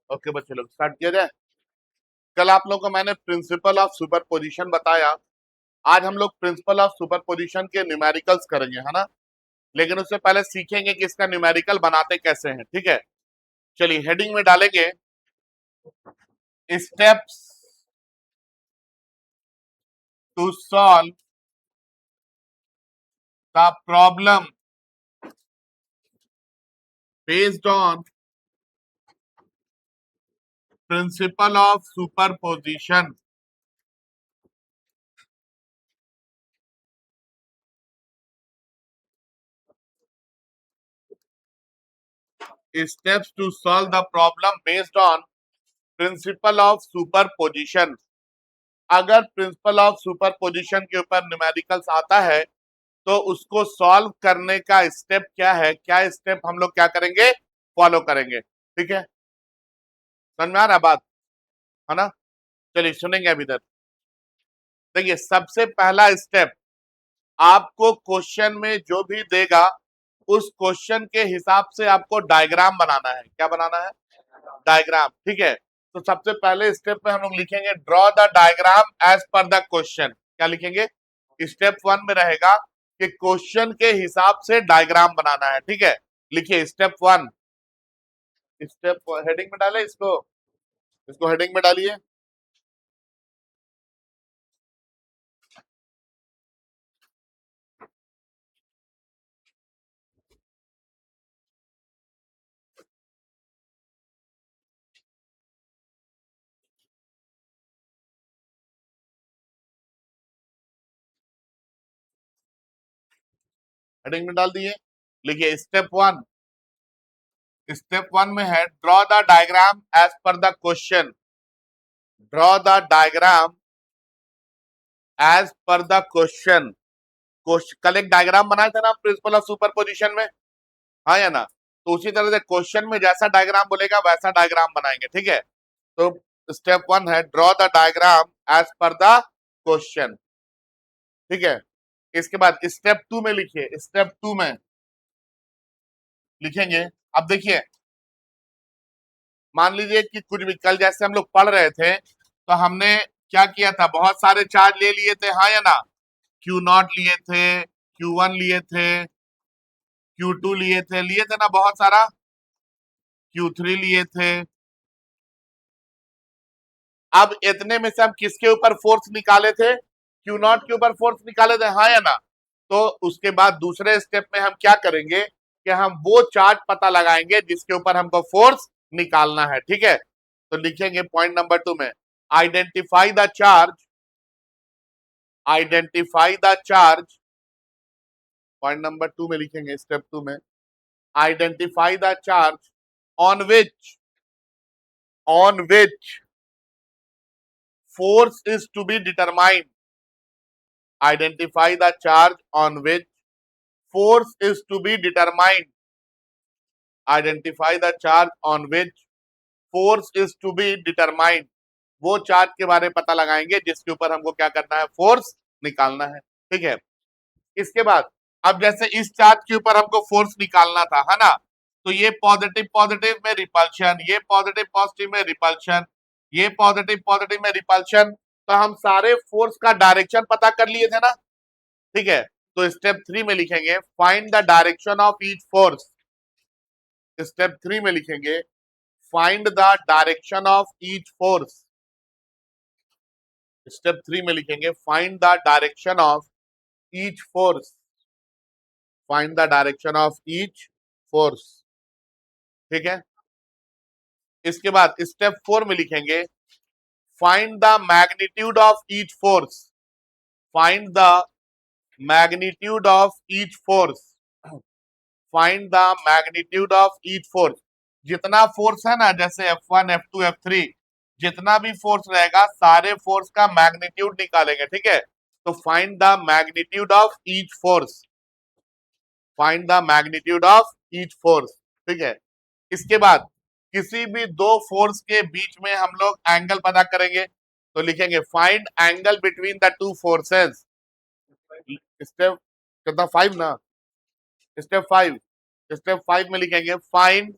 Okay बच्चे लोग start किया जाए। कल आप लोगों को मैंने प्रिंसिपल ऑफ सुपरपोजिशन बताया। आज हम लोग प्रिंसिपल ऑफ सुपरपोजिशन के न्यूमेरिकल्स करेंगे, है ना। लेकिन उससे पहले सीखेंगे कि इसका न्यूमेरिकल बनाते कैसे हैं, ठीक है। चलिए हेडिंग में डालेंगे steps to solve the problem based on principle of superposition. Steps to solve the problem based on principle of superposition. अगर प्रिंसिपल ऑफ सुपरपोजिशन के ऊपर न्यूमेरिकल्स आता है तो उसको सॉल्व करने का स्टेप क्या है, क्या स्टेप हम लोग क्या करेंगे, फॉलो करेंगे, ठीक है। समझ में आ रहा है बात, है ना। चलिए सुनेंगे अभी तक। देखिए सबसे पहला स्टेप, आपको क्वेश्चन में जो भी देगा उस क्वेश्चन के हिसाब से आपको डायग्राम बनाना है। क्या बनाना है? डायग्राम, ठीक है। तो सबसे पहले स्टेप में हम लोग लिखेंगे draw the diagram as per the question. क्या लिखेंगे? स्टेप 1 में रहेगा कि क्वेश्चन के हिसाब से डायग्राम बनाना है, ठीक है। लिखिए स्टेप 1। स्टेप हेडिंग में डाले इसको, इसको हेडिंग में डालिए। हेडिंग में डाल दिए। लिखिए स्टेप 1। स्टेप 1 में है draw the diagram as per the question. Draw the diagram as per the question. कल एक डायग्राम बनाया था ना प्रिंसिपल ऑफ सुपरपोजिशन में, हाँ या ना। तो उसी तरह से क्वेश्चन में जैसा डायग्राम बोलेगा वैसा डायग्राम बनाएंगे, ठीक है। तो स्टेप 1 है draw the diagram as per the question, ठीक है। इसके बाद स्टेप 2 में लिखिए। स्टेप 2 में लिखेंगे, अब देखिए मान लीजिए कि कुछ भी कल जैसे हम लोग पढ़ रहे थे तो हमने क्या किया था, बहुत सारे चार्ज ले लिए थे, हाँ या ना। Q0 लिए थे, Q1 लिए थे, Q2 लिए थे ना बहुत सारा, Q3 लिए थे। अब इतने में से हम किसके ऊपर फोर्स निकाले थे? Q0 के ऊपर फोर्स निकाले थे, हाँ या ना। तो उसके बाद दूसरे स्टेप में हम क्या करेंगे कि हम वो चार्ज पता लगाएंगे जिसके ऊपर हमको फोर्स निकालना है, ठीक है। तो लिखेंगे पॉइंट नंबर 2 में identify the charge. Identify the charge, point number 2 में लिखेंगे स्टेप 2 में identify the charge on which force is to be determined. Identify the charge on which force is to be determined. Identify the charge on which force is to be determined. वो charge के बारे में पता लगाएंगे जिसके ऊपर हमको क्या करना है, फोर्स निकालना है, ठीक है। इसके बाद अब जैसे इस चार्ज के ऊपर हमको फोर्स निकालना था, है ना। तो ये पॉजिटिव पॉजिटिव में रिपल्शन, ये पॉजिटिव पॉजिटिव में रिपल्शन, ये पॉजिटिव पॉजिटिव में रिपल्शन। तो हम सारे फोर्स का डायरेक्शन पता कर लिए थे ना, ठीक है। तो स्टेप 3 में लिखेंगे find the direction of each force. Step 3 में लिखेंगे find the direction of each force. Step 3 में लिखेंगे find the direction of each force. Find the direction of each force, ठीक है। इसके बाद स्टेप 4 में लिखेंगे find the magnitude of each force. Find the magnitude of each force. Find the magnitude of each force. जितना force है ना, जैसे F1 F2 F3, जितना भी फोर्स रहेगा सारे फोर्स का मैग्नीट्यूड निकालेंगे, ठीक है। तो find the magnitude of each force. Find the magnitude of each force, ठीक है। इसके बाद किसी भी दो फोर्स के बीच में हम लोग एंगल पता करेंगे। तो लिखेंगे find angle between the two forces. Step कितना, 5 ना। स्टेप 5, स्टेप 5 में लिखेंगे find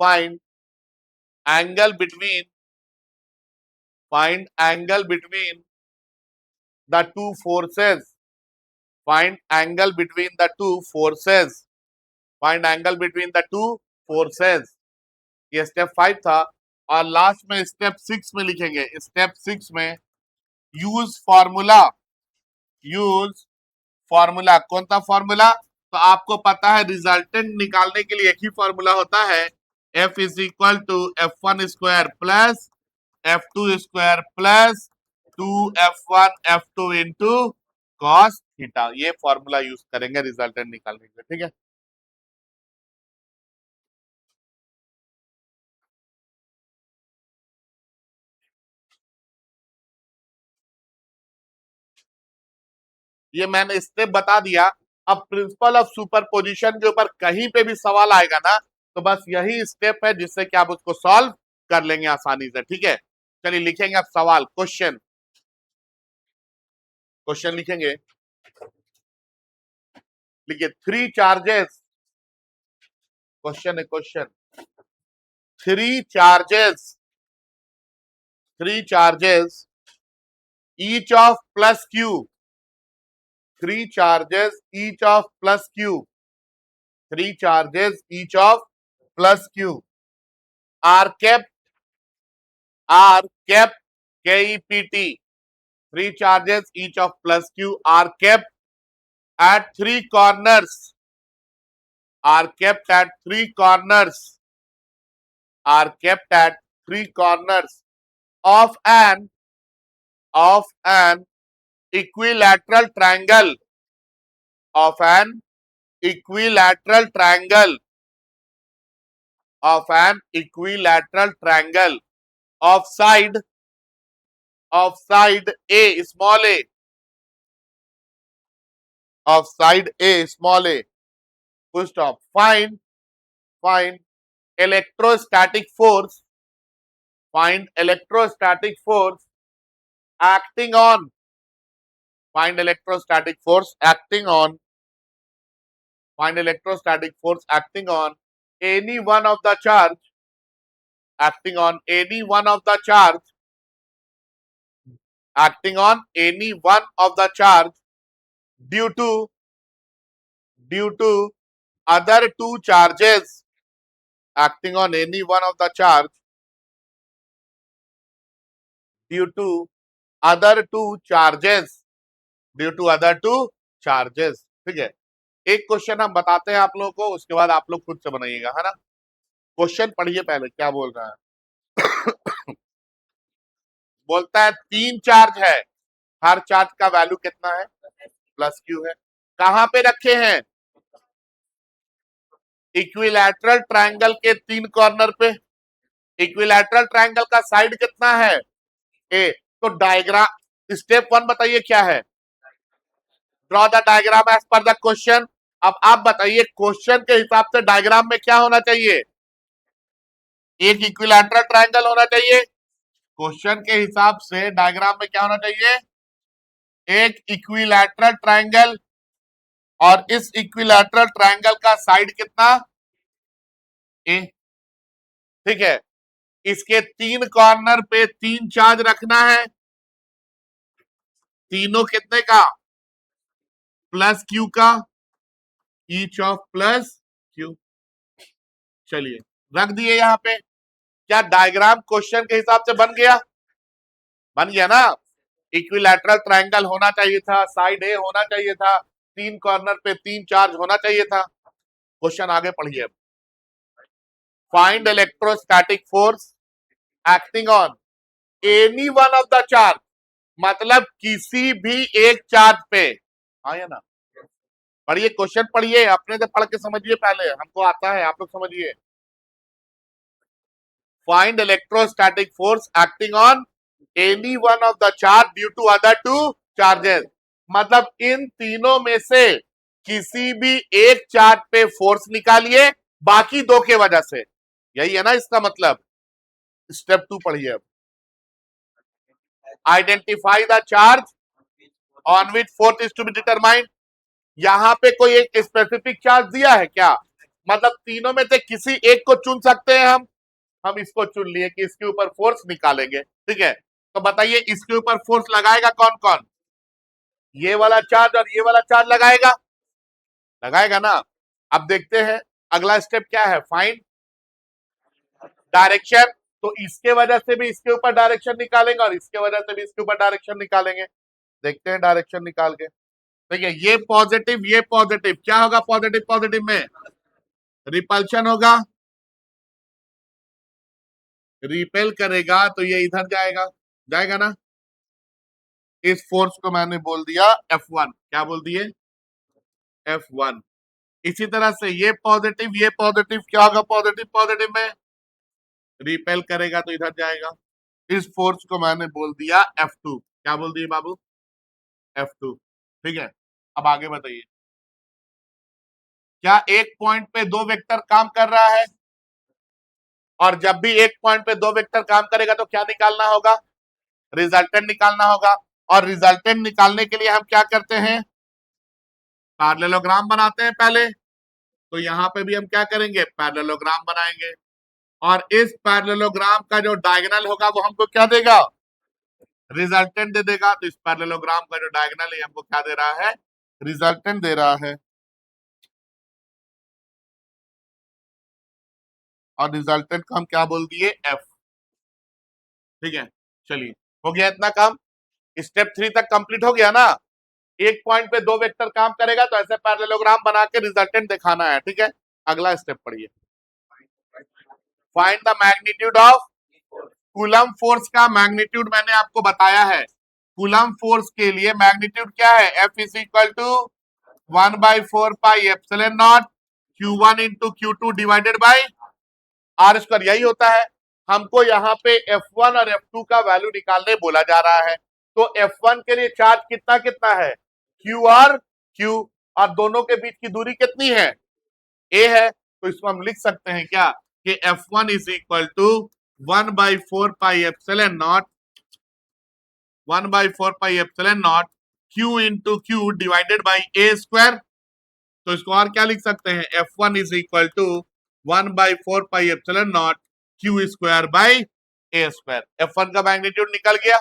find angle between find angle between the two forces, find angle between the two forces, find angle between the two forces। ये step 5 था। और last में step 6 में लिखेंगे, स्टेप 6 में यूज फॉर्मूला, यूज फॉर्मूला। कौन सा फॉर्मूला? तो आपको पता है रिजल्टेंट निकालने के लिए एक ही फॉर्मूला होता है, F is equal to F1 square plus F2 square plus 2F1 F2 into cos theta. ये फॉर्मूला यूज करेंगे रिजल्टेंट निकालने के लिए, ठीक है। ये मैंने स्टेप बता दिया। अब प्रिंसिपल ऑफ सुपरपोजिशन के ऊपर कहीं पे भी सवाल आएगा ना, तो बस यही स्टेप है जिससे कि आप उसको सॉल्व कर लेंगे आसानी से, ठीक है। चलिए लिखेंगे अब सवाल, क्वेश्चन, क्वेश्चन लिखेंगे। लिखिए थ्री चार्जेस, क्वेश्चन है question, three charges, three charges each of plus Q, three charges each of plus Q, three charges each of plus Q are kept, are kept KEPT, three charges each of plus q are kept at three corners, are kept at three corners, are kept at three corners of an equilateral triangle, of an equilateral triangle, of an equilateral triangle of side A small a, of side A small a, full stop। Find electrostatic force, find electrostatic force acting on, find electrostatic force acting on, find electrostatic force acting on any one of the charge, acting on any one of the charge, acting on any one of the charge due to other two charges, acting on any one of the charge due to other two charges, due to other two charges, ठीक है। एक question हम बताते हैं आप लोगों को, उसके बाद आप लोग खुद से बनाइएगा, है ना। क्वेश्चन पढ़िए पहले क्या बोल रहा है। बोलता है तीन चार्ज है, हर चार्ज का वैल्यू कितना है? प्लस क्यू है। कहां पे रखे हैं? इक्विलैटरल ट्रायंगल के तीन कॉर्नर पे। इक्विलैटरल ट्रायंगल का साइड कितना है? ए। तो डायग्राम स्टेप 1 बताइए क्या है? Draw the diagram as per the question. अब आप बताइए क्वेश्चन के हिसाब से डायग्राम में क्या होना चाहिए? एक इक्विलैटरल ट्रायंगल होना चाहिए। क्वेश्चन के हिसाब से डायग्राम में क्या होना चाहिए? एक इक्विलैटरल ट्रायंगल, और इस इक्विलैटरल ट्रायंगल का साइड कितना? ए। ठीक है। इसके तीन कॉर्नर पे तीन चार्ज रखना है, तीनों कितने का? प्लस क्यू का, ईच ऑफ प्लस क्यू। चलिए रख दिए यहां पे। क्या डायग्राम क्वेश्चन के हिसाब से बन गया? बन गया ना। इक्विलैटरल ट्रायंगल होना चाहिए था, साइड ए होना चाहिए था, तीन कॉर्नर पे तीन चार्ज होना चाहिए था। क्वेश्चन आगे पढ़िए। Find electrostatic force acting on any one of the charge, मतलब किसी भी एक चार्ज पे। आया ना। पढ़िए क्वेश्चन पढ़िए, अपने से पढ़ के समझिए, पहले हमको आता है, आप लोग समझिए। Find electrostatic force acting on any one of the charge due to other two charges, मतलब इन तीनों में से किसी भी एक चार्ज पे फोर्स निकालिए बाकी दो के वजह से। यही है ना इसका मतलब। स्टेप 2 पढ़िए अब। Identify the charge on which force is to be determined. यहां पे कोई एक स्पेसिफिक चार्ज दिया है क्या? मतलब तीनों में से किसी एक को चुन सकते हैं हम। हम इसको चुन लिए कि इसके ऊपर फोर्स निकालेंगे, ठीक है। तो बताइए इसके ऊपर फोर्स लगाएगा कौन कौन? ये वाला चार्ज और ये वाला चार्ज लगाएगा, लगाएगा ना। अब देखते हैं अगला स्टेप क्या है, फाइंड डायरेक्शन। तो इसके वजह से भी इसके ऊपर डायरेक्शन निकालेंगे और इसके वजह से भी इसके ऊपर डायरेक्शन निकालेंगे। देखते हैं डायरेक्शन निकाल के। देखिए ये पॉजिटिव, क्या होगा पॉजिटिव पॉजिटिव में? रिपल्शन होगा, रिपेल करेगा तो ये इधर जाएगा, जाएगा ना। इस फोर्स को मैंने बोल दिया F1, क्या बोल दिए? F1। इसी तरह से ये पॉजिटिव क्या होगा पॉजिटिव पॉजिटिव में? रिपेल करेगा तो इधर जाएगा। इस फोर्स को मैंने बोल दिया F2, क्या बोल दिए बाबू? F2, ठीक है। अब आगे बताइए, क्या एक पॉइंट पे दो वेक्टर काम कर रहा है? और जब भी एक पॉइंट पे दो वेक्टर काम करेगा तो क्या निकालना होगा? रिजल्टेंट निकालना होगा। और रिजल्टेंट निकालने के लिए हम क्या करते हैं? पैरेललोग्राम बनाते हैं पहले। तो यहां पे भी हम क्या करेंगे? पैरेललोग्राम बनाएंगे। और इस पैरेललोग्राम का जो डायगोनल होगा वो हमको क्या देगा? रिजल्टेंट दे देगा। तो इस पैरेललोग्राम का जो डायगोनल है हमको क्या दे रहा है? रिजल्टेंट दे रहा है। और रिजल्टेंट को हम क्या बोल दिए? F, ठीक है। चलिए हो गया इतना काम। स्टेप 3 तक कंप्लीट हो गया ना। एक पॉइंट पे दो वेक्टर काम करेगा तो ऐसे पैरेललोग्राम बना के रिजल्टेंट दिखाना है, ठीक है। अगला स्टेप पढ़िए, find the magnitude of coulomb force. का मैग्नीट्यूड मैंने आपको बताया है। कूलम फोर्स के लिए मैग्नीट्यूड क्या है? F is equal to 1/4πε0 Q1 into Q2 divided by R square, यही होता है। हमको यहाँ पे F1 और F2 का वैल्यू निकालने बोला जा रहा है। तो F1 के लिए चार्ज कितना कितना है? Q और Q, और दोनों के बीच की दूरी कितनी है? A है। तो इसको हम लिख सकते हैं क्या कि F1 is equal to 1/4πε0 Q into Q divided by A square. तो इसको और क्या लिख सकते हैं? F1 is equal to 1/4πε0 Q square by A square. F1 का मैग्नीट्यूड निकल गया।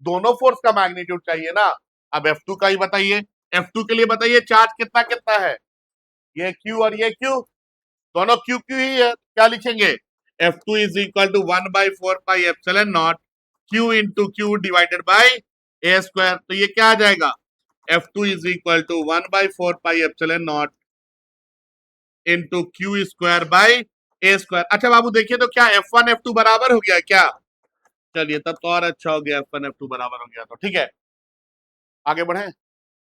दोनों फोर्स का मैग्नीट्यूड चाहिए ना। अब F2 का ही बताइए। F2 के लिए बताइए चार्ज कितना कितना है? ये Q और ये Q, दोनों Q Q ही है। क्या लिखेंगे? F2 is equal to 1/4πε0 Q into Q divided by A square. तो ये क्या आ जाएगा? F2 is equal to 1/4πε0 into Q square by A square. अच्छा बाबू देखिए तो क्या F1 F2 बराबर हो गया क्या? चलिए तब तो और अच्छा हो गया, F1 F2 बराबर हो गया तो ठीक है। आगे बढ़े,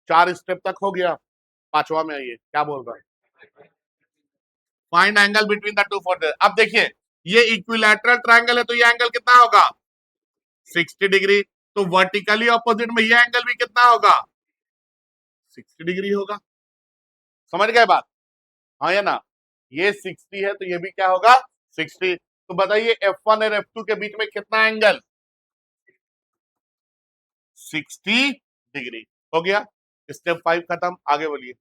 4 स्टेप तक हो गया, 5वां में आइए, क्या बोल रहा है? Find angle between the two forces. अब देखिए ये इक्विलैटरल ट्रायंगल है तो ये एंगल कितना होगा? 60 डिग्री। तो वर्टिकली ऑपोजिट में ये एंगल भी कितना होगा? 60 डिग्री होगा। समझ गए बात? हाँ या ना? ये 60 है तो ये भी क्या होगा? 60। तो बताइए F1 और F2 के बीच में कितना एंगल? 60 डिग्री। हो गया, स्टेप 5 खत्म। आगे बोलिए।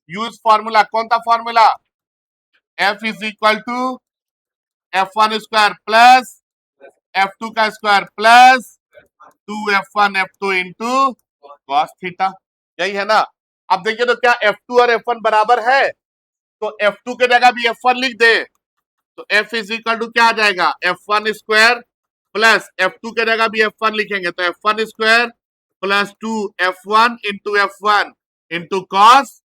यूज फॉर्मूला, कौन सा formula? F is equal to F1 square plus F2 का square plus 2F1 F2 into cos theta, यही है ना। अब देखिए तो क्या F2 और F1 बराबर है? तो F2 के जगह भी F1 लिख दे। तो F इज इक्वल टू क्या आ जाएगा? F1 स्क्वायर प्लस F2 के जगह भी F1 लिखेंगे तो F1 square plus 2F1 into F1 into cos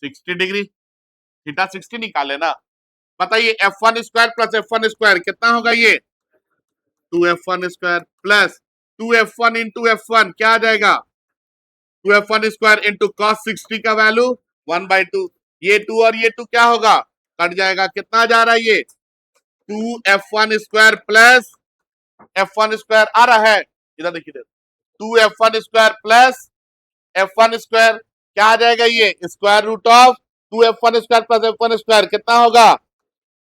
60 degree. Theta 60 निकाले ना। बताइए F1 square plus F1 square कितना होगा? ये 2F1 square plus 2F1 into F1 क्या आ जाएगा? 2F1 स्क्वायर इंटू कॉस 60 का वैल्यू 1/2। ये 2 और ये 2 क्या होगा? कट जाएगा। कितना जा रहा है ये? 2F1 square plus F1 square आ रहा है, इधर देखिए 2F1 square plus F1 square क्या आ जाएगा? ये square root of 2F1 square plus F1 square कितना होगा?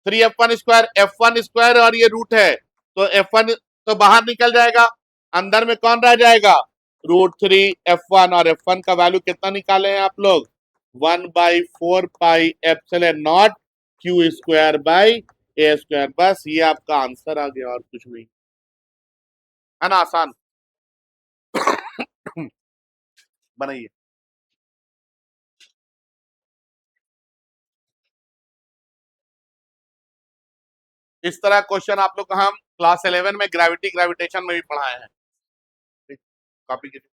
3F1 square. F1 स्क्वायर और ये रूट है तो F1 तो बाहर निकल जाएगा, अंदर में कौन रह जाएगा? √3F1। और F1 का वैल्यू कितना निकाले हैं आप लोग? 1/4πε0 q square by a square. बस ये आपका आंसर आ गया और कुछ नहीं, है ना? आसान। बनाइए। इस तरह क्वेश्चन आप लोग को हम क्लास 11 में ग्रेविटी ग्रेविटेशन में भी पढ़ाए हैं। कॉपी कीजिए।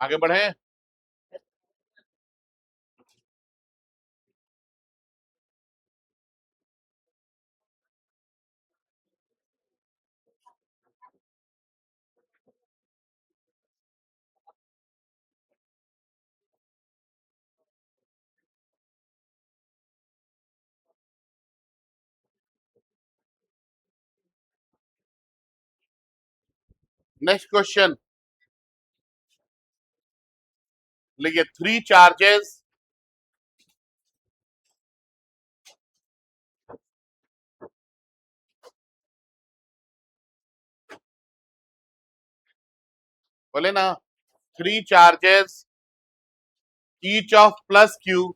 आगे बढ़े। नेक्स्ट क्वेश्चन लिखिए, 3 चार्जेस बोले ना, 3 charges each of plus q,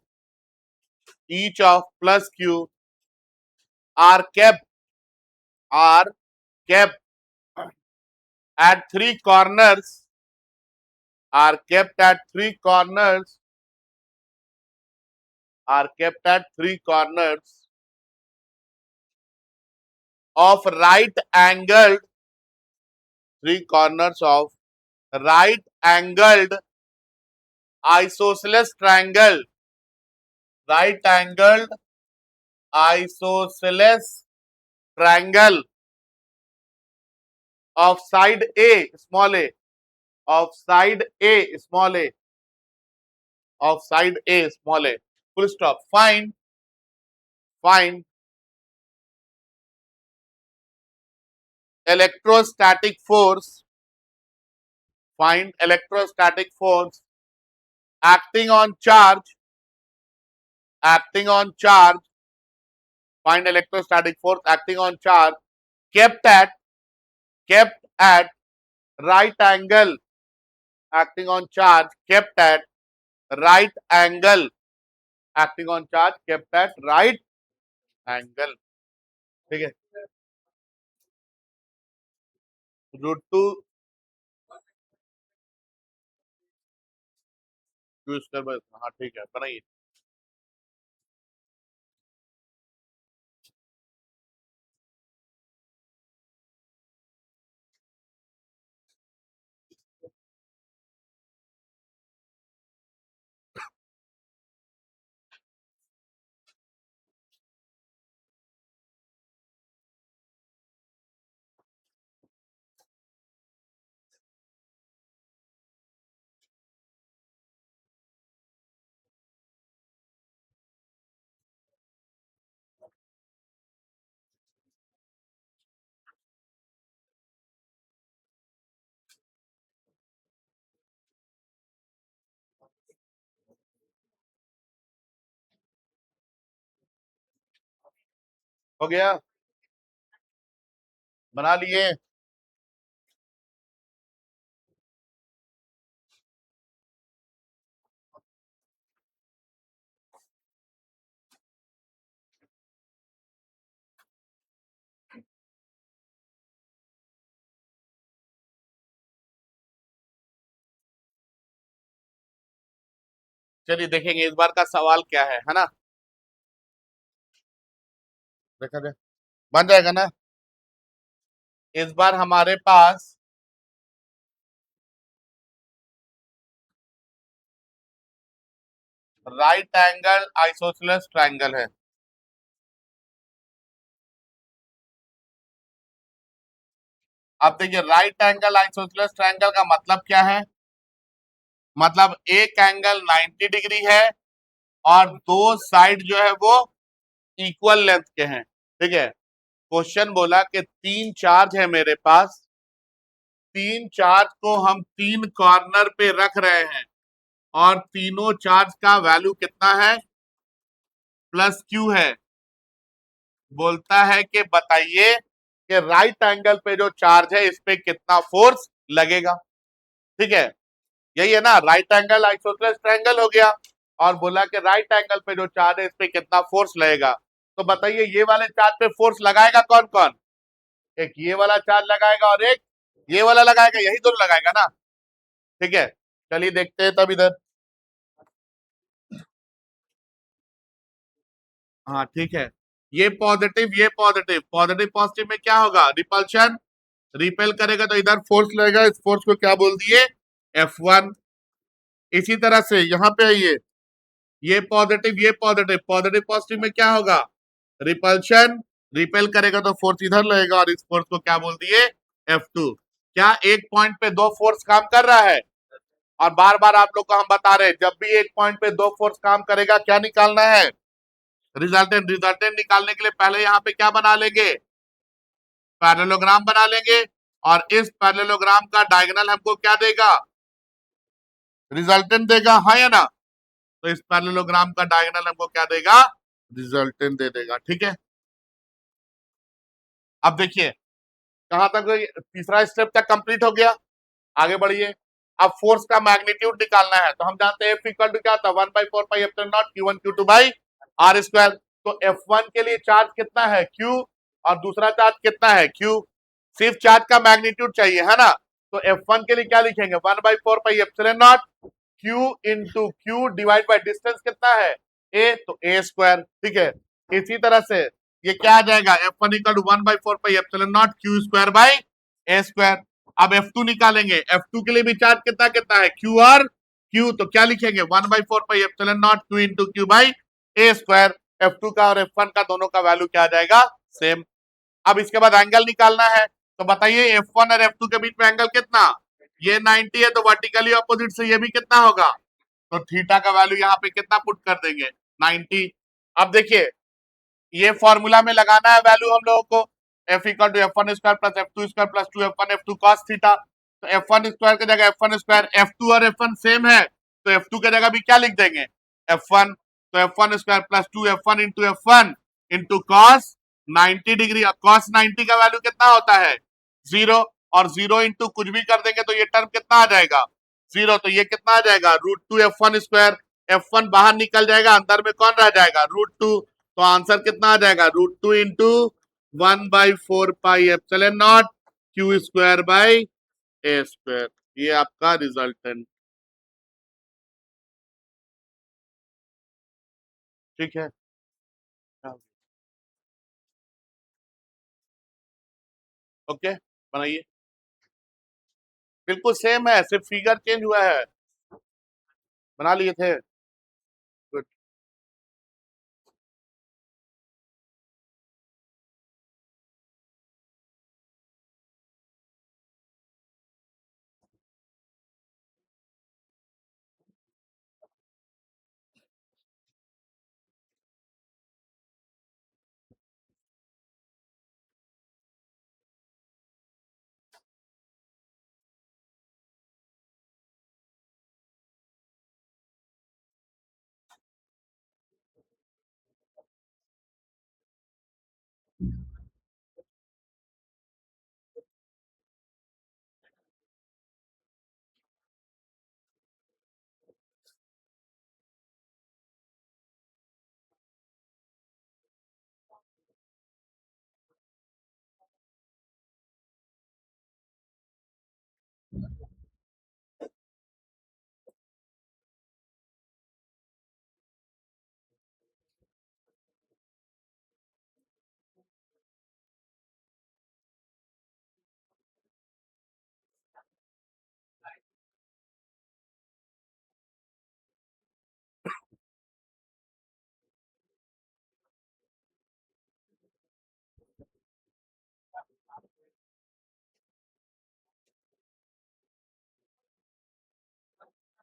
each of plus q are kept at 3 corners, are kept at 3 corners, are kept at 3 corners of right angled, 3 corners of right angled isosceles triangle, right angled isosceles triangle of side A small a, of side A small a, of side A small a, full stop. Find electrostatic force, find electrostatic force acting on charge, acting on charge, find electrostatic force acting on charge kept at right angle, acting on charge kept at right angle, acting on charge kept at right angle. ठीक है, √2 q square by, हाँ ठीक है, बनाइए। हो गया, बना लिए। चलिए देखेंगे इस बार का सवाल क्या है ना, देखा जाए, बन जाएगा ना। इस बार हमारे पास राइट एंगल आइसोसेलेस ट्रायंगल है। अब देखिए, राइट एंगल आइसोसेलेस ट्रायंगल का मतलब क्या है, मतलब एक एंगल 90 डिग्री है और दो साइड जो है वो इक्वल लेंथ के हैं। ठीक है, क्वेश्चन बोला कि 3 चार्ज है मेरे पास, 3 चार्ज को हम 3 कॉर्नर पे रख रहे हैं और तीनों चार्ज का वैल्यू कितना है, प्लस क्यू है। बोलता है कि बताइए कि राइट एंगल पे जो चार्ज है इस पे कितना फोर्स लगेगा। ठीक है, यही है ना, राइट एंगल आइसोसेलेस ट्रायंगल हो गया और बोला कि राइट एंगल पे जो चार्ज है इस पे कितना फोर्स लगेगा। तो बताइए ये वाले चार्ज पे फोर्स लगाएगा कौन कौन, एक ये वाला चार्ज लगाएगा और एक ये वाला लगाएगा, यही दोनों लगाएगा ना। ठीक है, चलिए देखते हैं तब इधर। हाँ ठीक है, ये पॉजिटिव ये पॉजिटिव, पॉजिटिव पॉजिटिव में क्या होगा, रिपल्शन, रिपेल करेगा तो इधर फोर्स लगेगा, इस फोर्स को क्या बोल दिए, F1। इसी तरह से यहाँ पे आइए, ये पॉजिटिव ये पॉजिटिव, पॉजिटिव पॉजिटिव में क्या होगा, रिपल्शन, रिपेल करेगा तो फोर्स इधर लगेगा और इस फोर्स को क्या बोल दिए, F2। क्या एक पॉइंट पे दो फोर्स काम कर रहा है, और बार बार आप लोग को हम बता रहे हैं जब भी एक पॉइंट पे दो फोर्स काम करेगा क्या निकालना है, रिजल्टेंट। रिजल्टेंट निकालने के लिए पहले यहाँ पे क्या बना लेंगे, पैरेललोग्राम बना लेंगे और इस पैरेललोग्राम का डायगोनल हमको क्या देगा, रिजल्टेंट देगा, हाँ या ना। तो इस पैरेललोग्राम का डायगोनल हमको क्या देगा, रिजल्टेंट दे देगा। ठीक है, अब देखिए कहां तक तीसरा स्टेप तक कंप्लीट हो गया, आगे बढ़िए। अब फोर्स का मैग्नीट्यूड निकालना है, तो हम जानते हैं F इक्वल टू क्या था, 1/4πε0 Q1 Q2 by R square. तो F1 के लिए चार्ज कितना है Q, और दूसरा चार्ज कितना है Q, सिर्फ चार्ज का मैग्नीट्यूड चाहिए है ना। तो F1 के लिए क्या लिखेंगे, 1/4πε0 Q into Q divide by distance कितना है A, तो A स्क्वायर। ठीक है, इसी तरह से ये क्या आ जाएगा, F1 equal to 1/4πε0 Q square by A square. अब F2 निकालेंगे, F2 के लिए भी चार्ज कितना कितना है Q और Q, तो क्या लिखेंगे 1/4πε0 Q into Q by A square. F2 का और F1 का दोनों का वैल्यू क्या आ जाएगा, सेम। अब इसके बाद एंगल निकालना है, तो बताइए F1 और F2 के बीच में एंगल कितना, ये 90 है, तो वर्टिकली ऑपोजिट से ये भी कितना होगा, तो थीटा का वैल्यू यहाँ पे कितना पुट कर देंगे, 90। अब देखिए ये फॉर्मूला में लगाना है वैल्यू हम लोगों को, F equal to F1 square plus F2 square plus 2F1 F2 cos theta. तो F1 स्क्वायर की जगह F1 स्क्वायर, F2 और F1 सेम है, तो F2 की जगह भी क्या लिख देंगे F1। तो F1 square plus 2F1 into F1 into cos 90 degree. cos 90 का वैल्यू कितना होता है, 0, और 0 इंटू कुछ भी कर देंगे तो ये टर्म कितना आ जाएगा, 0। तो ये कितना आ जाएगा, √2 F1 स्क्वायर। F1 बाहर निकल जाएगा, अंदर में कौन रह जाएगा, √2। तो आंसर कितना आ जाएगा, √2 into 1/4πε0 Q square by A square. ये आपका रिजल्टेंट। ठीक है, ओके बनाइए, बिल्कुल सेम है, सिर्फ फिगर चेंज हुआ है, बना लिए थे। गुड,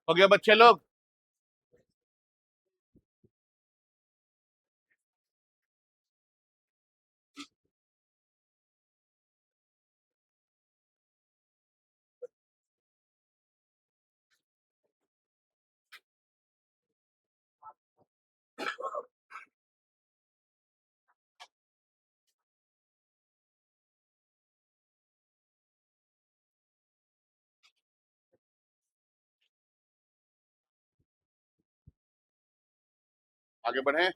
हो गया बच्चे लोग। आगे बढ़े,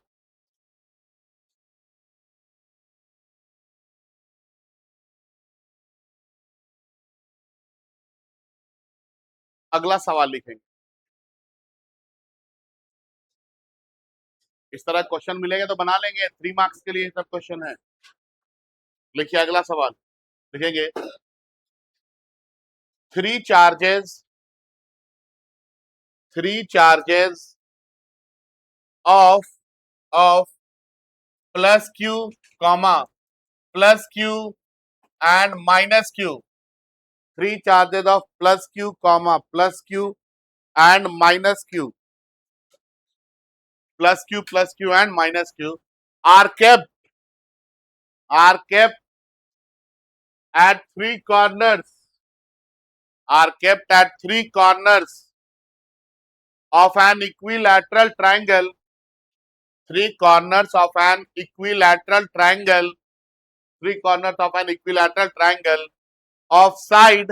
अगला सवाल लिखेंगे। इस तरह क्वेश्चन मिलेगा तो बना लेंगे, 3 मार्क्स के लिए सब क्वेश्चन है। लिखिए अगला सवाल, लिखेंगे three charges of of plus Q comma plus Q and minus Q, three charges of plus Q comma plus Q and minus Q, plus Q and minus Q are kept at three corners are kept at three corners of an equilateral triangle. Three corners of an equilateral triangle. Three corners of an equilateral triangle of side.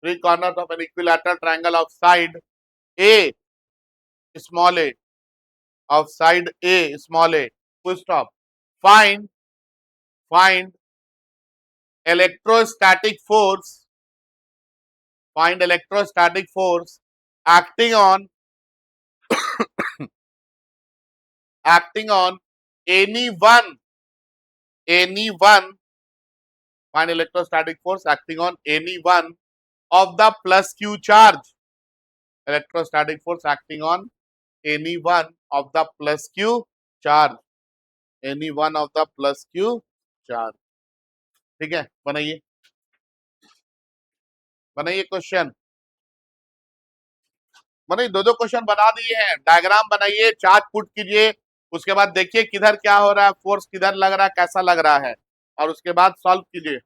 Three corners of an equilateral triangle of side A, small a, of side A, small a. Full stop. Find electrostatic force. Find electrostatic force acting on any one. Find electrostatic force acting on any one of the plus q charge. Electrostatic force acting on any one of the plus q charge. Any one of the plus q charge. ठीक है, बनाइए बनाइए question, बनाइए, दो दो question बना दिए हैं, डायग्राम बनाइए, चार्ट पुट कीजिए, उसके बाद देखिए किधर क्या हो रहा है, फोर्स किधर लग रहा है, कैसा लग रहा है, और उसके बाद सॉल्व कीजिए।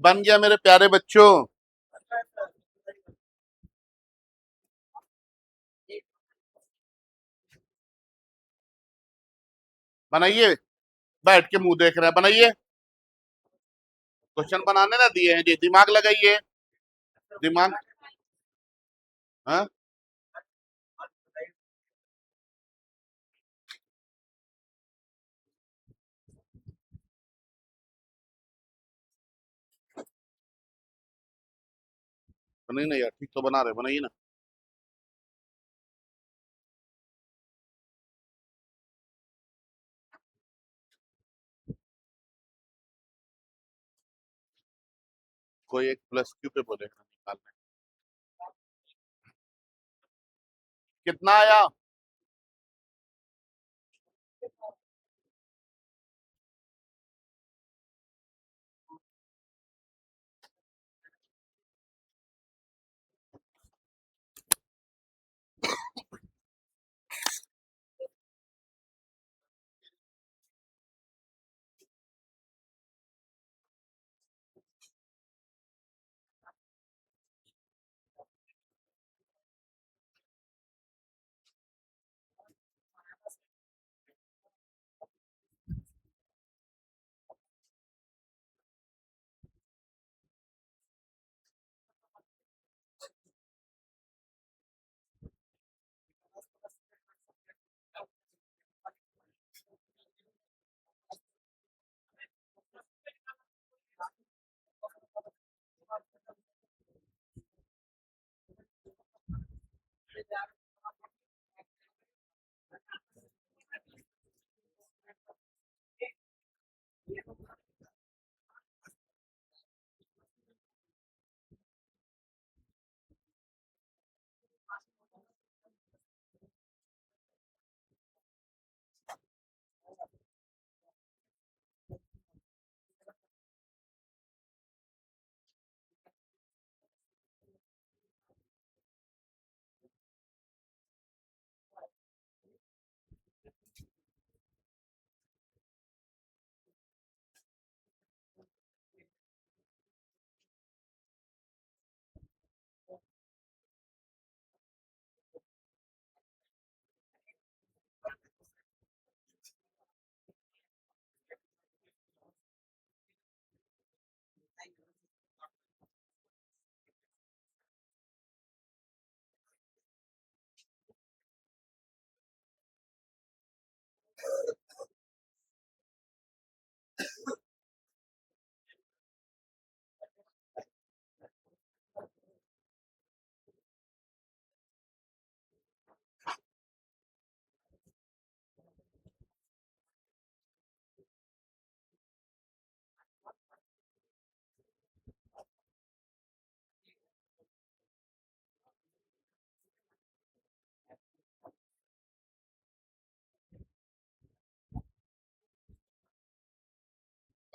बन गया मेरे प्यारे बच्चों, बनाइए, बैठ के मुंह देख रहे हैं, बनाइए, क्वेश्चन बनाने ना दिए हैं जी, दिमाग लगाइए, दिमाग, हाँ, नहीं नहीं यार, ठीक तो बना रहे, बनाइए ना। कोई एक प्लस क्यू पे बोलेगा निकालना है। कितना आया?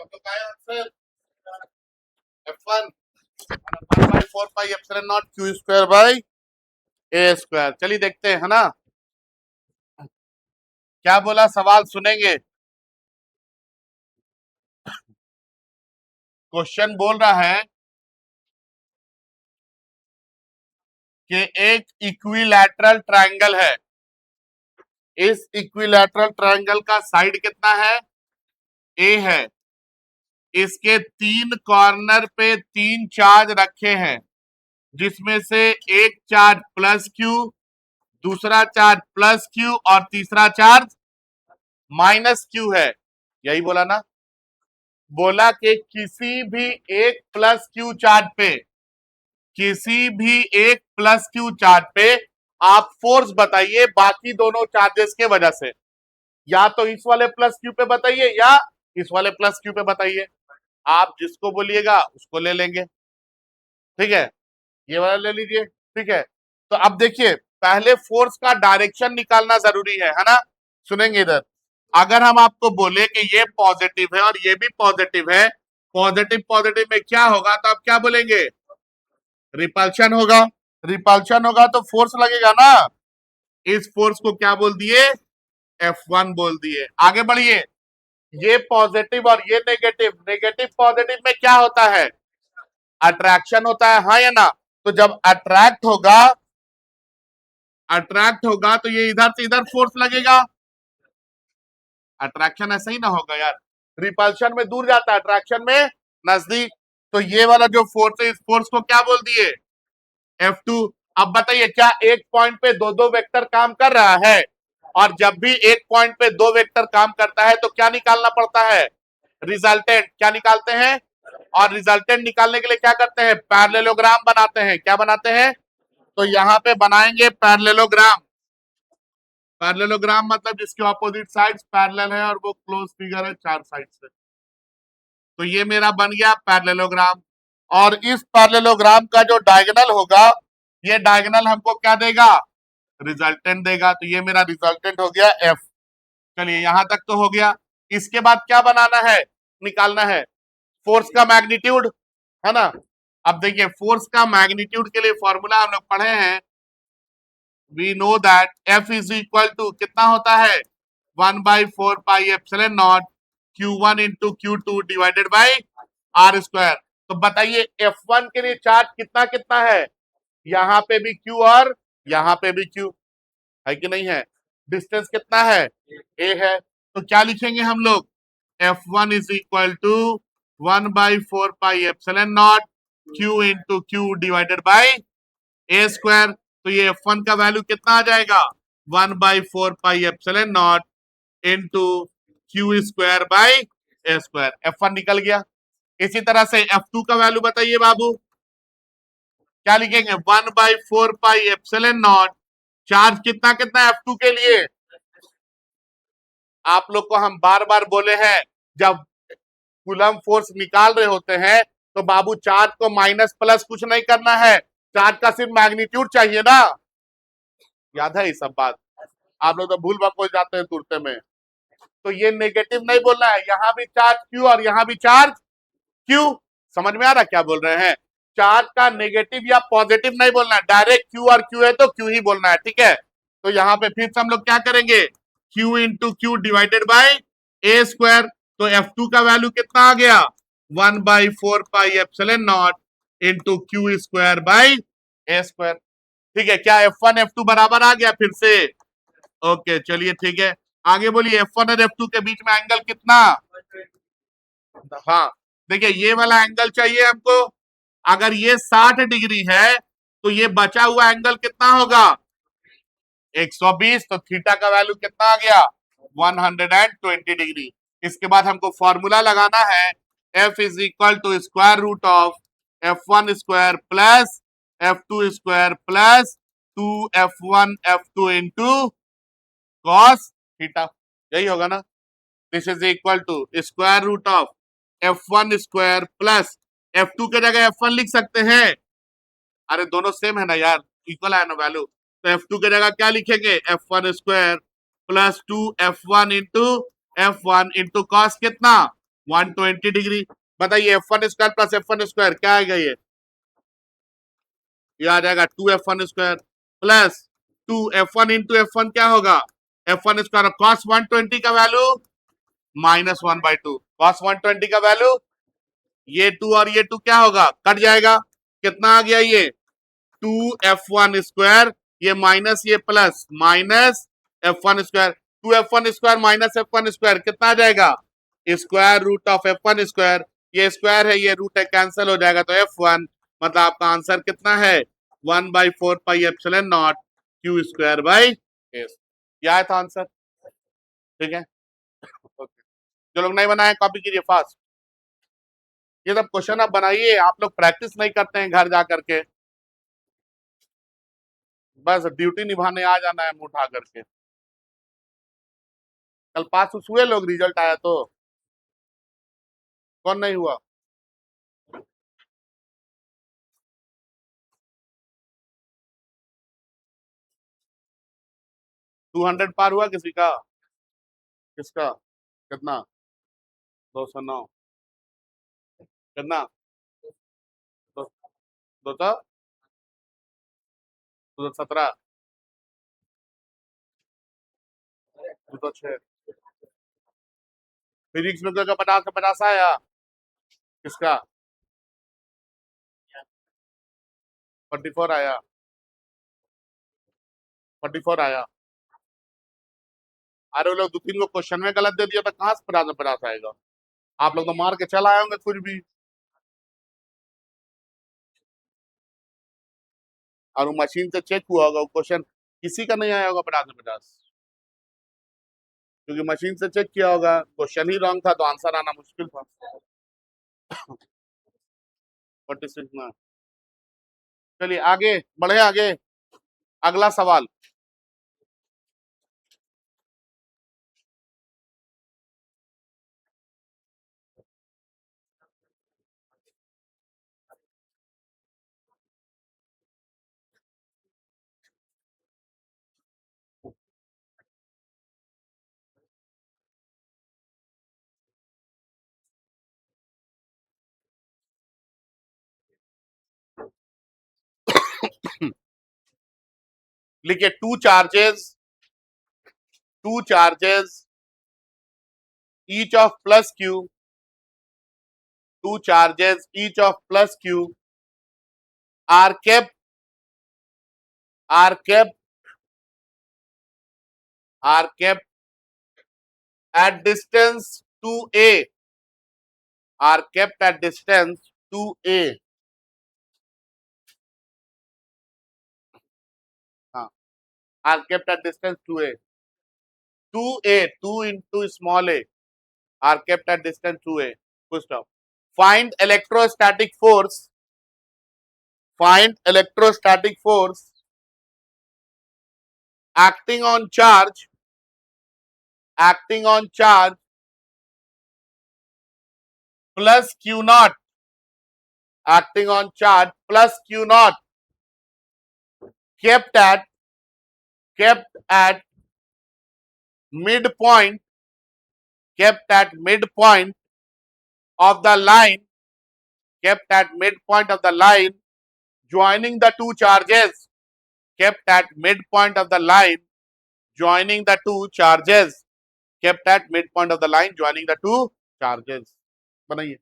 सब लोग आए answer F1 1/4πε0 q square by a square. चलिए देखते हैं, है ना, क्या बोला, सवाल सुनेंगे। क्वेश्चन बोल रहा है कि एक इक्विलैटरल ट्रायंगल है, इस इक्विलैटरल ट्रायंगल का साइड कितना है, ए है, इसके 3 कॉर्नर पे 3 चार्ज रखे हैं, जिसमें से एक चार्ज प्लस क्यू, दूसरा चार्ज प्लस क्यू और तीसरा चार्ज माइनस क्यू है। यही बोला ना, बोला कि किसी भी एक प्लस क्यू चार्ज पे, किसी भी एक प्लस क्यू चार्ज पे आप फोर्स बताइए बाकी दोनों चार्जेस के वजह से, या तो इस वाले प्लस क्यू पे बताइए या इस वाले प्लस क्यू पे बताइए, आप जिसको बोलिएगा उसको ले लेंगे। ठीक है, ये वाला ले लीजिए। ठीक है, तो अब देखिए, पहले फोर्स का डायरेक्शन निकालना जरूरी है ना। सुनेंगे इधर, अगर हम आपको बोले कि ये पॉजिटिव है और ये भी पॉजिटिव है, पॉजिटिव पॉजिटिव में क्या होगा, तो आप क्या बोलेंगे, रिपल्शन होगा। रिपल्शन होगा तो फोर्स लगेगा ना, इस फोर्स को क्या बोल दिए, F1 बोल दिए। आगे बढ़िए, ये पॉजिटिव और ये नेगेटिव, नेगेटिव पॉजिटिव में क्या होता है, अट्रैक्शन होता है, हाँ या ना। तो जब अट्रैक्ट होगा तो ये इधर से इधर फोर्स लगेगा, अट्रैक्शन ऐसा ही ना होगा यार, रिपल्शन में दूर जाता है, अट्रैक्शन में नजदीक। तो ये वाला जो फोर्स है, इस फोर्स को क्या बोल दिए, F2। अब बताइए, क्या एक पॉइंट पे दो दो वेक्टर काम कर रहा है, और जब भी एक पॉइंट पे दो वेक्टर काम करता है तो क्या निकालना पड़ता है, रिजल्टेंट। क्या निकालते हैं, और रिजल्टेंट निकालने के लिए क्या करते हैं, पैरेललोग्राम बनाते हैं। क्या बनाते हैं, तो यहाँ पे बनाएंगे पैरेललोग्राम। पैरेललोग्राम मतलब जिसके ऑपोजिट साइड्स पैरेलल है और वो क्लोज फिगर है चार साइड से। तो ये मेरा बन गया पैरेललोग्राम, और इस पैरेललोग्राम का जो डायगोनल होगा, ये डायगोनल हमको क्या देगा, रिजल्टेंट देगा। तो ये मेरा रिजल्टेंट हो गया F। चलिए यहां तक तो हो गया। इसके बाद क्या बनाना है, निकालना है फोर्स का मैग्नीट्यूड, है ना। अब देखिए, फोर्स का मैग्नीट्यूड के लिए फॉर्मूला हम लोग पढ़े हैं, we know that F is equal to कितना होता है, 1/4πε0 Q1 into Q2 divided by R square. तो बताइए F1 के लिए चार्ज कितना कितना है, यहाँ पे भी Q और यहाँ पे भी Q है कि नहीं है, डिस्टेंस कितना है, A है। तो क्या लिखेंगे हम लोग, F1 is equal to 1/4πε0 Q into Q divided by A square. तो ये F1 का वैल्यू कितना आ जाएगा, 1/4πε0 into Q square by A square. F1 निकल गया। इसी तरह से F2 का वैल्यू बताइए बाबू, क्या लिखेंगे, 1/4πε0, चार्ज कितना कितना F2 के लिए, आप लोग को हम बार बार बोले हैं, जब कूलम फोर्स निकाल रहे होते हैं तो बाबू चार्ज को माइनस प्लस कुछ नहीं करना है, चार्ज का सिर्फ मैग्नीट्यूड चाहिए ना। याद है ये सब बात, आप लोग तो भूल भक हो जाते हैं तुरते में। तो ये नेगेटिव नहीं बोलना है, यहाँ भी चार्ज क्यू और यहाँ भी चार्ज क्यू। समझ में आ रहा क्या बोल रहे हैं, चार्ज का नेगेटिव या पॉजिटिव नहीं बोलना है, डायरेक्ट क्यू और क्यू है तो क्यू ही बोलना है। ठीक है, तो यहाँ पे फिर से हम लोग क्या करेंगे, q into q divided by a square. तो F2 का वैल्यू कितना आ गया, 1/4πε0 into q square by a square. ठीक है, क्या F1 F2 बराबर आ गया फिर से, ओके चलिए ठीक है। आगे बोलिए, F1 और F2 के बीच में एंगल कितना, हाँ देखिए ये वाला एंगल चाहिए हमको, अगर ये 60 डिग्री है तो ये बचा हुआ एंगल कितना होगा, 120। तो थीटा का वैल्यू कितना आ गया, 120 डिग्री। इसके बाद हमको फॉर्मूला लगाना है, F is equal to square root of F1 square plus F2 square plus 2F1 F2 into cos theta, यही होगा ना। This is equal to square root of F1 square plus F2 के जगह F1 लिख सकते हैं, अरे दोनों सेम है ना यार, इक्वल है ना वैल्यू। तो F2 की जगह क्या लिखेंगे, F1 square plus 2F1 into F1 into cos कितना 120 डिग्री। बताइए F1 square plus F1 square क्या आएगा? ये आ जाएगा 2F1 square plus 2F1 into F1 क्या होगा? F1 square. कॉस 120 का वैल्यू -1/2। कॉस 120 का वैल्यू, ये 2 और ये 2 क्या होगा? कट जाएगा। कितना आ गया? ये 2F1 स्क्वायर, ये माइनस ये plus, -F1 square. 2F1 square minus F1 square कितना आ जाएगा? Square root of F1 square. ये स्क्वायर है, ये रूट है, कैंसिल हो जाएगा, तो F1 मतलब आपका आंसर कितना है? 1/4πε0 Q²/S। क्या है था आंसर? ठीक है, ओके। जो लोग नहीं बनाए कॉपी कीजिए फास्ट। ये सब क्वेश्चन आप बनाइए, आप लोग प्रैक्टिस नहीं करते हैं घर जा करके, बस ड्यूटी निभाने आ जाना है मुंह उठा करके। कल पास उस हुए लोग, रिजल्ट आया तो? कौन नहीं हुआ? टू 200 पार हुआ किसी का? किसका? कितना? 209। कितना? 217। 206। फिजिक्स में तो 50 का 50 आया। किसका? 44 आया। 44 आया। अरे वो लोग 2-3 को क्वेश्चन में गलत दे दिया था, कहाँ से 50 आएगा? आप लोग तो मार के चला आए होंगे कुछ भी। और वो मशीन से चेक हुआ होगा, वो क्वेश्चन किसी का नहीं आया होगा 50 क्योंकि मशीन से चेक किया होगा, क्वेश्चन ही रॉन्ग था तो आंसर आना मुश्किल था। 46 में। चलिए आगे बढ़े, आगे अगला सवाल। लिखिए two charges each of plus q, two charges each of plus q are kept are kept at distance 2a, are kept at distance 2a। हाँ, are kept at distance 2a, 2a, 2 into small a, are kept at distance 2a, full stop। find electrostatic force, find electrostatic force acting on charge, acting on charge plus q naught, acting on charge plus q naught, kept at midpoint, kept at midpoint of the line, kept at midpoint of the line joining the two charges, kept at midpoint of the line joining the two charges, kept at midpoint of the line joining the two charges। बनाइए।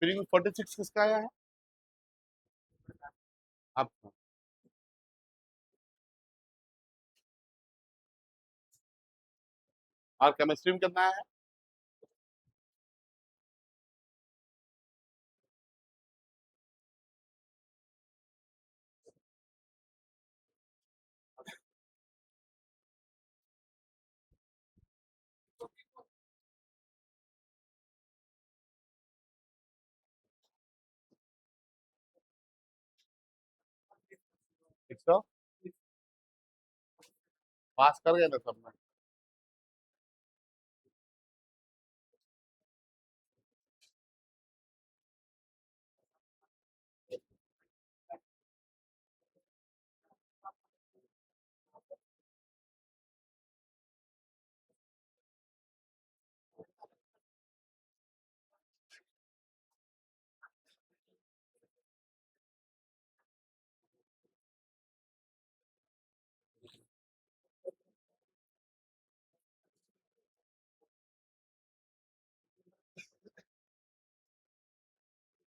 फिर 46 किसका आया है? अब और chemistry में कितना है? एक सौ। पास कर गए ना सब में।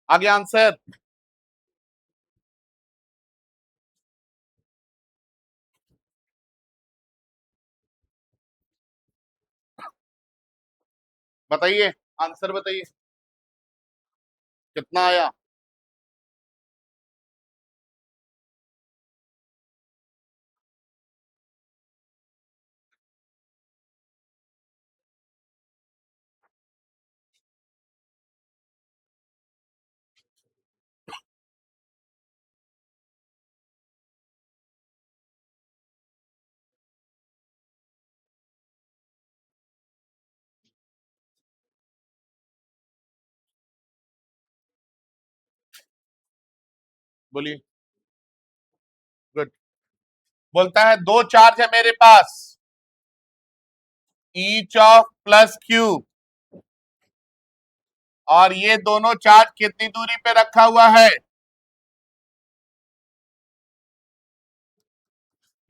आगे आंसर। बताइए, आंसर बताइए कितना आया। बोलिए। गुड। बोलता है दो चार्ज है मेरे पास, ईच ऑफ प्लस क्यू, और ये दोनों चार्ज कितनी दूरी पे रखा हुआ है।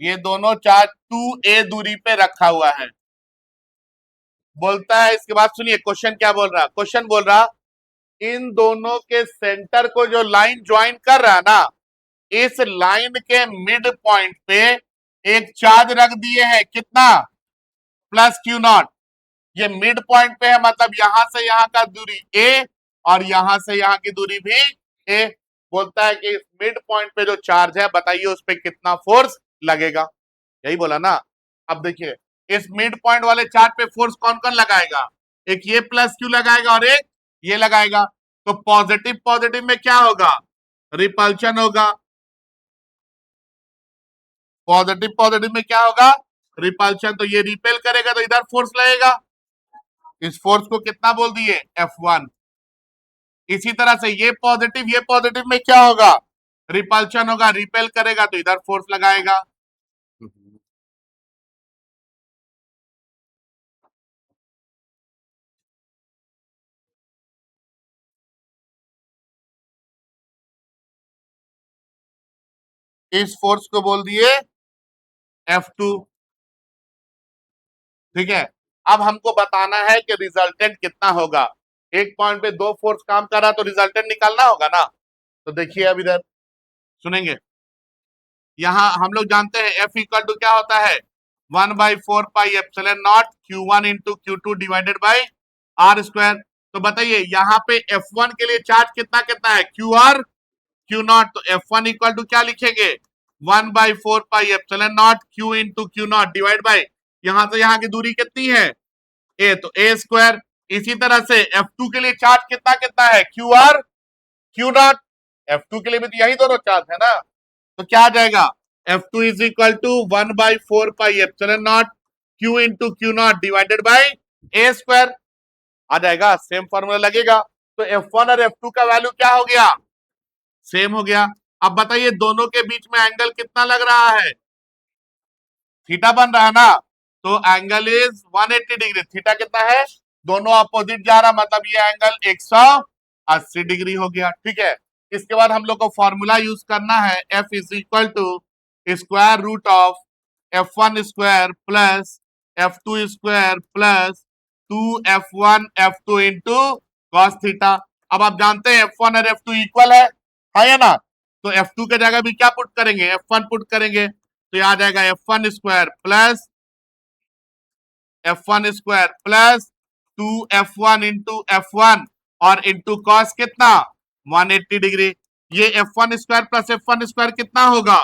ये दोनों चार्ज 2a दूरी पे रखा हुआ है। बोलता है इसके बाद सुनिए क्वेश्चन क्या बोल रहा, क्वेश्चन बोल रहा इन दोनों के सेंटर को जो लाइन ज्वाइन कर रहा है ना, इस लाइन के मिड पॉइंट पे एक चार्ज रख दिए हैं, कितना, प्लस क्यू नॉट। ये मिड पॉइंट पे है, मतलब यहां से यहां का दूरी a और यहां से यहां की दूरी भी a। बोलता है कि इस मिड पॉइंट पे जो चार्ज है बताइए उस पे कितना फोर्स लगेगा। यही बोला ना। अब देखिए, इस मिड पॉइंट वाले चार्ज पे फोर्स कौन कौन लगाएगा, एक ये प्लस क्यू लगाएगा और एक ये लगाएगा। तो पॉजिटिव पॉजिटिव में क्या होगा, रिपल्शन होगा। पॉजिटिव पॉजिटिव में क्या होगा, रिपल्शन। तो ये रिपेल करेगा तो इधर फोर्स लगेगा। इस फोर्स को कितना बोल दिए, F1। इसी तरह से ये पॉजिटिव में क्या होगा, रिपल्शन होगा, रिपेल करेगा तो इधर फोर्स लगाएगा। इस फोर्स को बोल दिए F2। ठीक है। अब हमको बताना है कि रिजल्टेंट कितना होगा। एक पॉइंट पे दो फोर्स काम कर रहा तो रिजल्टेंट निकालना होगा ना। तो देखिए अब इधर सुनेंगे, यहां हम लोग जानते हैं F इक्वल टू क्या होता है, 1/4 pi epsilon not Q1 into Q2 divided by R square. तो बताइए यहाँ पे F1 के लिए चार्ज कितना कितना है, Q और Q नॉट। तो F1 इक्वल टू क्या लिखेंगे, 1/4 pi epsilon naught Q into Q not divide by, यहां से यहाँ की दूरी कितनी है ए, तो ए स्क्वायर। इसी तरह से F2 के लिए चार्ज कितना कितना है, Q और Q नॉट। F2 के लिए भी तो यही दोनों चार्ज है ना। तो क्या आ जाएगा, F2 is equal to 1/4 pi epsilon naught Q into Q naught divided by a square. आ जाएगा, सेम फॉर्मूला लगेगा। तो F1 और F2 का वैल्यू क्या हो गया, सेम हो गया। अब बताइए दोनों के बीच में एंगल कितना लग रहा है, थीटा बन रहा है ना। तो एंगल इज 180 डिग्री। थीटा कितना है, दोनों अपोजिट जा रहा, मतलब ये एंगल 180 डिग्री हो गया। ठीक है। इसके बाद हम लोग को फॉर्मूला यूज करना है, F is equal to square root of F1 square plus F2 square plus 2F1 F2 into cos theta. अब आप जानते हैं F1 और F2 इक्वल है या ना। तो F2 के जगह भी क्या पुट करेंगे, F1 पुट करेंगे। तो यह आ जाएगा F1 square plus 2F1 into F1 और इंटू कॉस कितना 180 डिग्री। ये F1 square plus F1 square कितना होगा,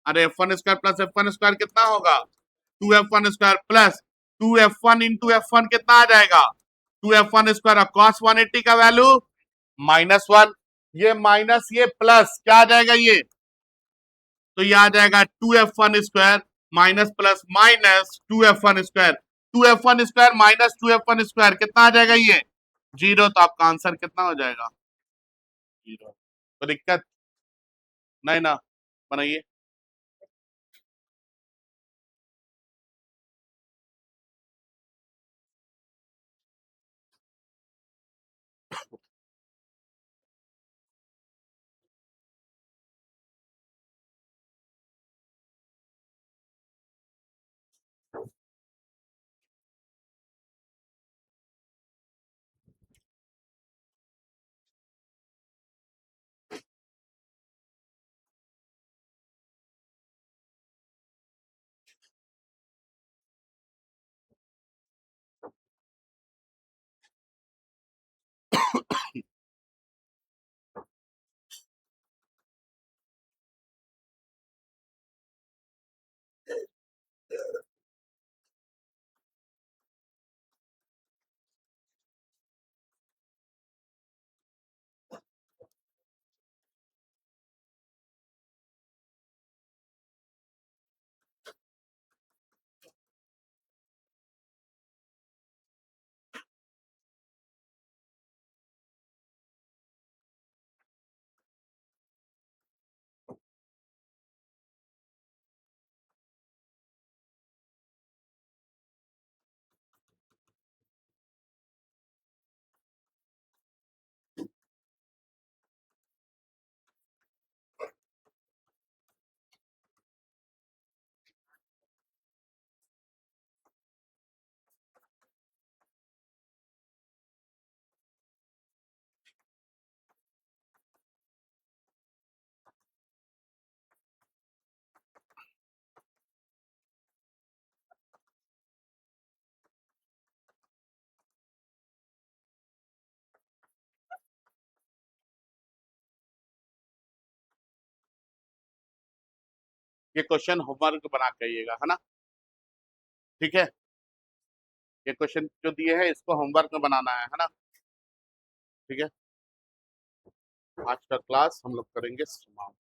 अरे F1 square plus F1 square कितना होगा, 2F1 square plus 2F1 into F1 कितना आ जाएगा, 2F1 स्क्वायर और कॉस 180 का वैल्यू -1। ये माइनस ये प्लस क्या आ जाएगा ये, तो ये आ जाएगा 2F1 square minus plus minus 2F1 square. 2F1 square minus 2F1 square कितना आ जाएगा ये, 0। तो आपका आंसर कितना हो जाएगा, 0। तो दिक्कत नहीं ना, बनाइए। ये क्वेश्चन होमवर्क बना के आइएगा, है ना? ठीक है, ये क्वेश्चन जो दिए हैं इसको होमवर्क में बनाना है ना? ठीक है, आज का क्लास हम लोग करेंगे समाप्त।